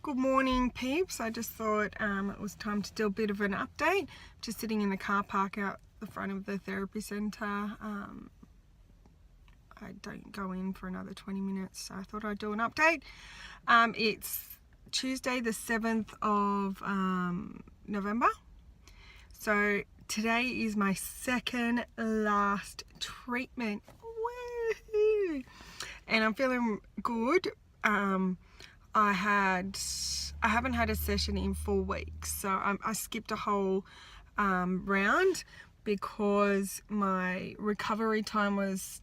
Good morning, peeps. I just thought it was time to do a bit of an update. Just sitting in the car park out the front of the therapy centre. I don't go in for another 20 minutes, so I thought I'd do an update. It's Tuesday the 7th of November. So today is my second last treatment. Woohoo! And I'm feeling good. I haven't had a session in 4 weeks, so I skipped a whole round because my recovery time was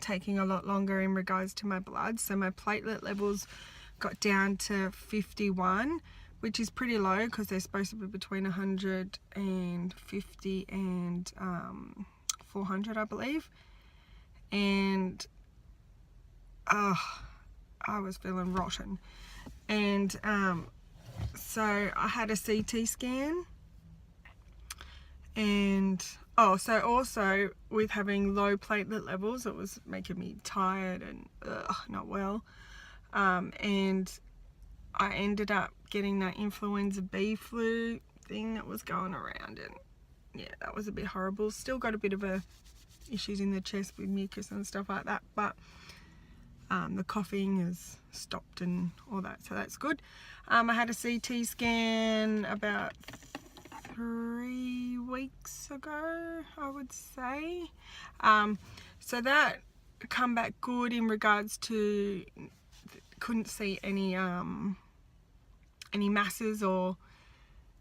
taking a lot longer in regards to my blood. So my platelet levels got down to 51, which is pretty low because they're supposed to be between 150 and 400, I believe. And I was feeling rotten. And so I had a CT scan, and so also with having low platelet levels, it was making me tired and not well. And I ended up getting that influenza B flu thing that was going around, and yeah, that was a bit horrible. Still got a bit of issues in the chest with mucus and stuff like that, but the coughing has stopped and all that, so that's good. I had a CT scan about 3 weeks ago, I would say. So that come back good in regards to couldn't see any masses or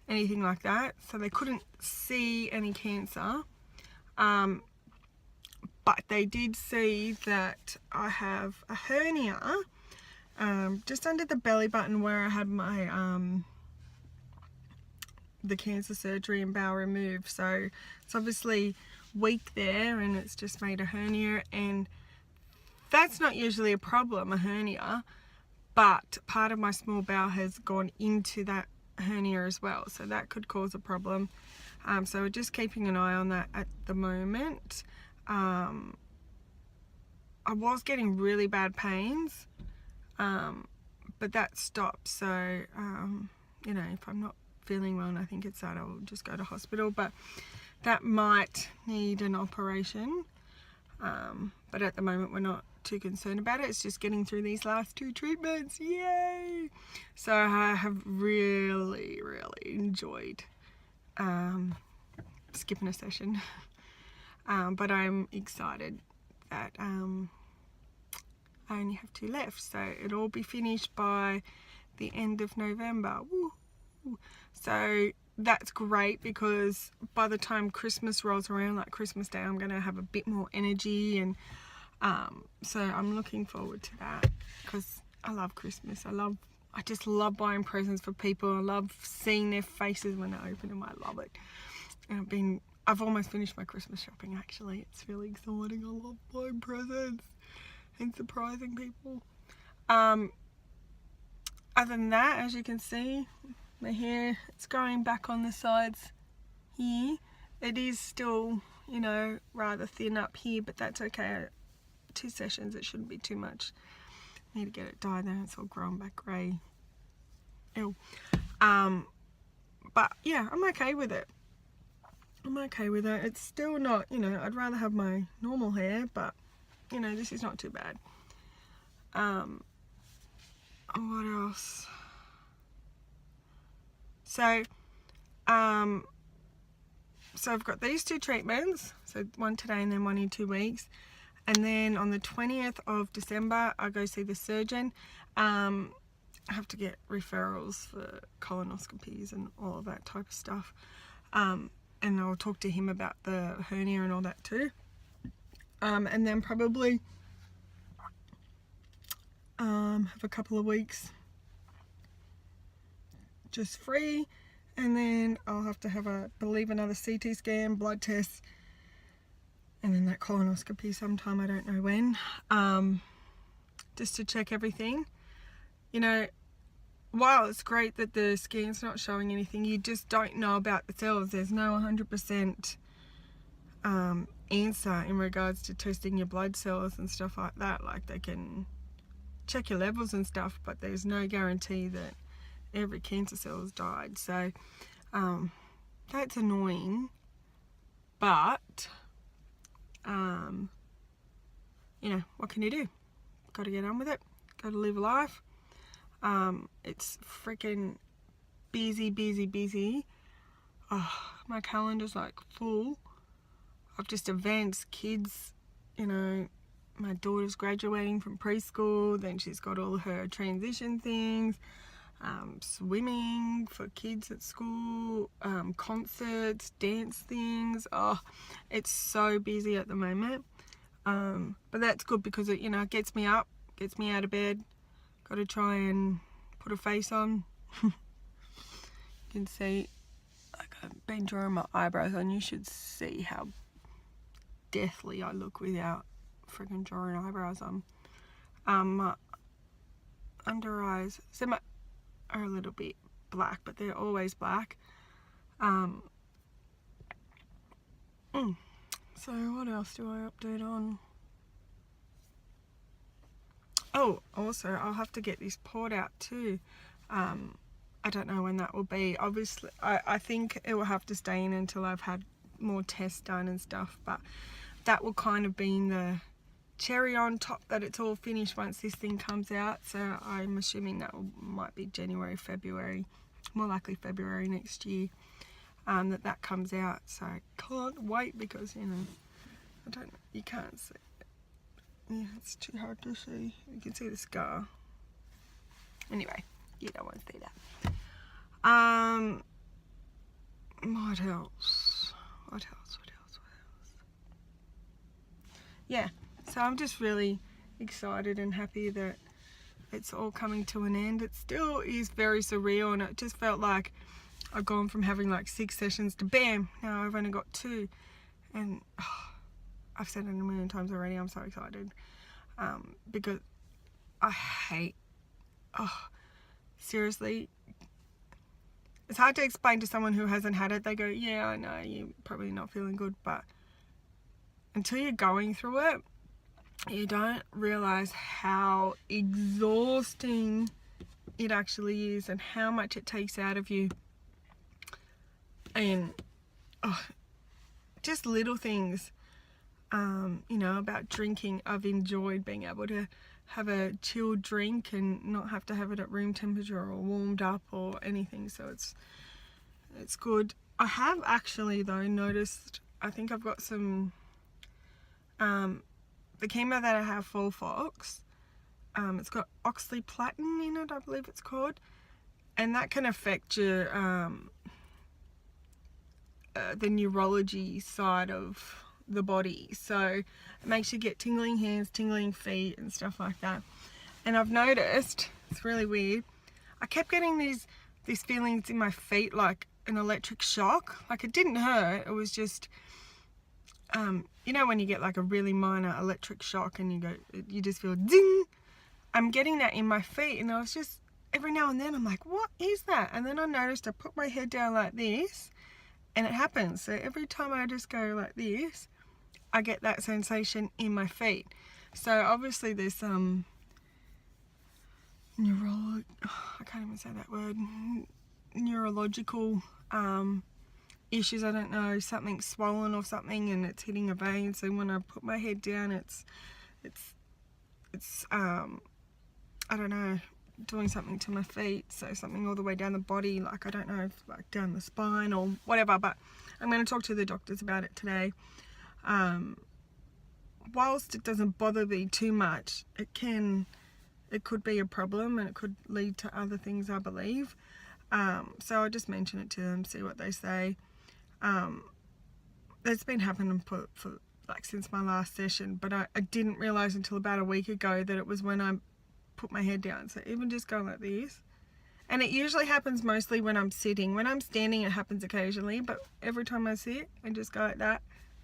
anything like that, so they couldn't see any cancer. But they did see that I have a hernia just under the belly button where I had my the cancer surgery and bowel removed. So it's obviously weak there, and it's just made a hernia, and that's not usually a problem, a hernia, but part of my small bowel has gone into that hernia as well, so that could cause a problem. So we're just keeping an eye on that at the moment. I was getting really bad pains, but that stopped. So, you know, if I'm not feeling well and I think it's that, I'll just go to hospital, but that might need an operation. But at the moment, we're not too concerned about it. It's just getting through these last 2 treatments. Yay! So I have really enjoyed skipping a session. But I'm excited that I only have 2 left, so it'll all be finished by the end of November. Woo! So that's great, because by the time Christmas rolls around, like Christmas Day, I'm going to have a bit more energy, and so I'm looking forward to that, because I love Christmas. I just love buying presents for people. I love seeing their faces when they open them. I love it. And I've almost finished my Christmas shopping, actually. It's really exciting. I love buying presents and surprising people. Other than that, as you can see, my hair, it's growing back on the sides here. It is still, you know, rather thin up here, but that's okay. 2 sessions, it shouldn't be too much. Need to get it dyed, then it's all growing back grey. Ew. But yeah, I'm okay with it. It's still not, you know, I'd rather have my normal hair, but, you know, this is not too bad. What else? So I've got these 2 treatments, so one today and then one in 2 weeks. And then on the 20th of December, I go see the surgeon. I have to get referrals for colonoscopies and all of that type of stuff. And I'll talk to him about the hernia and all that too. And then probably have a couple of weeks just free, and then I'll have to have another CT scan, blood test, and then that colonoscopy sometime, I don't know when, just to check everything. You know, while it's great that the scan's not showing anything, you just don't know about the cells. There's no 100% answer in regards to testing your blood cells and stuff like that. Like, they can check your levels and stuff, but there's no guarantee that every cancer cell has died. So that's annoying, but you know, what can you do? Got to get on with it. Got to live life. It's freaking busy. Oh, my calendar's like full of just events, kids, you know. My daughter's graduating from preschool, then she's got all her transition things, swimming for kids at school, concerts, dance things. Oh, it's so busy at the moment. But that's good because it, you know, gets me up, gets me out of bed. Got to try and put a face on. You can see, like, I've been drawing my eyebrows on. You should see how deathly I look without freaking drawing eyebrows on. My under eyes are a little bit black, but they're always black. So what else do I update on? Oh, also I'll have to get this poured out too. I don't know when that will be. Obviously I think it will have to stay in until I've had more tests done and stuff, but that will kind of be the cherry on top that it's all finished once this thing comes out. So I'm assuming that might be January, February, more likely February next year, that comes out. So I can't wait because, you know, you can't see it. Yeah, it's too hard to see. You can see the scar. Anyway, you don't want to see that. What else? Yeah. So I'm just really excited and happy that it's all coming to an end. It still is very surreal, and it just felt like I've gone from having like 6 sessions to bam, now I've only got 2. And I've said it a million times already, I'm so excited. Because I hate, seriously, it's hard to explain to someone who hasn't had it. They go, yeah, I know, you're probably not feeling good, but until you're going through it, you don't realize how exhausting it actually is and how much it takes out of you. And just little things, you know, about drinking. I've enjoyed being able to have a chilled drink and not have to have it at room temperature or warmed up or anything. So it's good. I have actually though noticed, I think I've got some the chemo that I have for Fox, it's got oxaliplatin in it, I believe it's called, and that can affect your the neurology side of the body. So it makes you get tingling hands, tingling feet and stuff like that. And I've noticed, it's really weird, I kept getting these feelings in my feet like an electric shock. Like, it didn't hurt, it was just you know when you get like a really minor electric shock and you just feel ding. I'm getting that in my feet, and I was just, every now and then I'm like, what is that? And then I noticed I put my head down like this and it happens. So every time I just go like this, I get that sensation in my feet. So obviously there's some I can't even say that word, neurological issues. I don't know, something swollen or something, and it's hitting a vein. So when I put my head down, it's I don't know, doing something to my feet. So something all the way down the body, like I don't know, if like down the spine or whatever. But I'm going to talk to the doctors about it today. Whilst it doesn't bother me too much, it could be a problem, and it could lead to other things, I believe. So I'll just mention it to them, see what they say. It's been happening for like since my last session, but I didn't realise until about a week ago that it was when I put my head down. So even just going like this, and it usually happens mostly when I'm sitting. When I'm standing, it happens occasionally, but every time I sit and just go like that,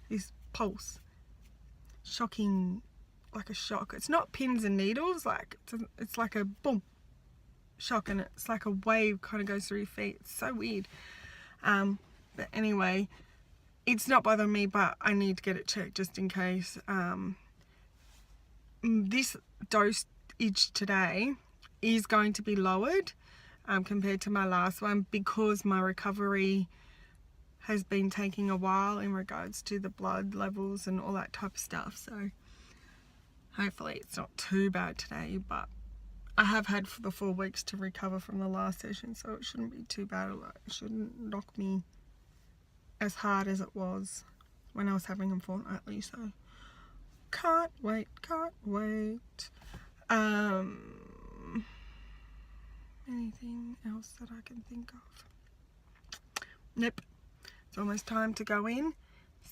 this pulse, shocking, like a shock. It's not pins and needles, like it's like a boom shock, and it's like a wave kind of goes through your feet. It's so weird. But anyway, it's not bothering me, but I need to get it checked just in case. This dosage today is going to be lowered. compared to my last one, because my recovery has been taking a while in regards to the blood levels and all that type of stuff. So hopefully it's not too bad today, but I have had for the 4 weeks to recover from the last session, so it shouldn't be too bad. It shouldn't knock me as hard as it was when I was having them fortnightly. So can't wait. Anything else that I can think of? Nope. It's almost time to go in,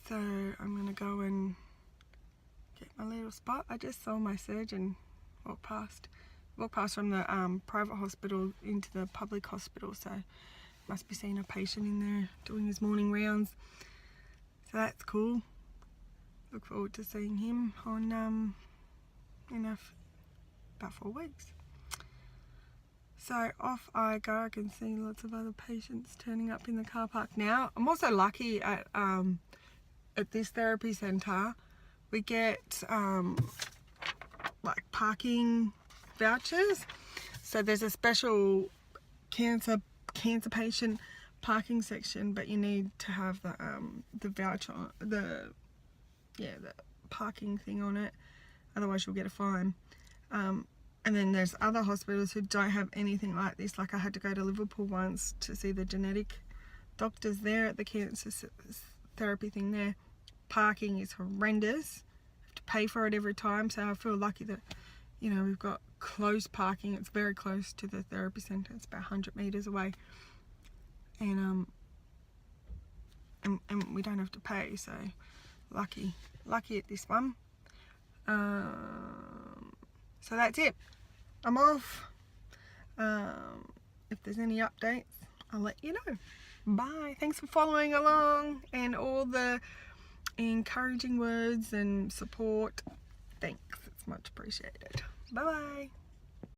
so I'm gonna go and get my little spot. I just saw my surgeon walk past from the private hospital into the public hospital, so must be seeing a patient in there doing his morning rounds. So that's cool. Look forward to seeing him on about 4 weeks. So off I go. I can see lots of other patients turning up in the car park now. I'm also lucky at this therapy centre. We get like parking vouchers. So there's a special cancer patient parking section, but you need to have the voucher, the parking thing on it, otherwise you'll get a fine. And then there's other hospitals who don't have anything like this. Like I had to go to Liverpool once to see the genetic doctors there at the cancer therapy thing there. Parking is horrendous. You have to pay for it every time, so I feel lucky that, you know, we've got close parking. It's very close to the therapy centre. It's about 100 metres away. And we don't have to pay, so lucky at this one. So that's it. I'm off. If there's any updates, I'll let you know. Bye. Thanks for following along and all the encouraging words and support. Thanks. It's much appreciated. Bye bye.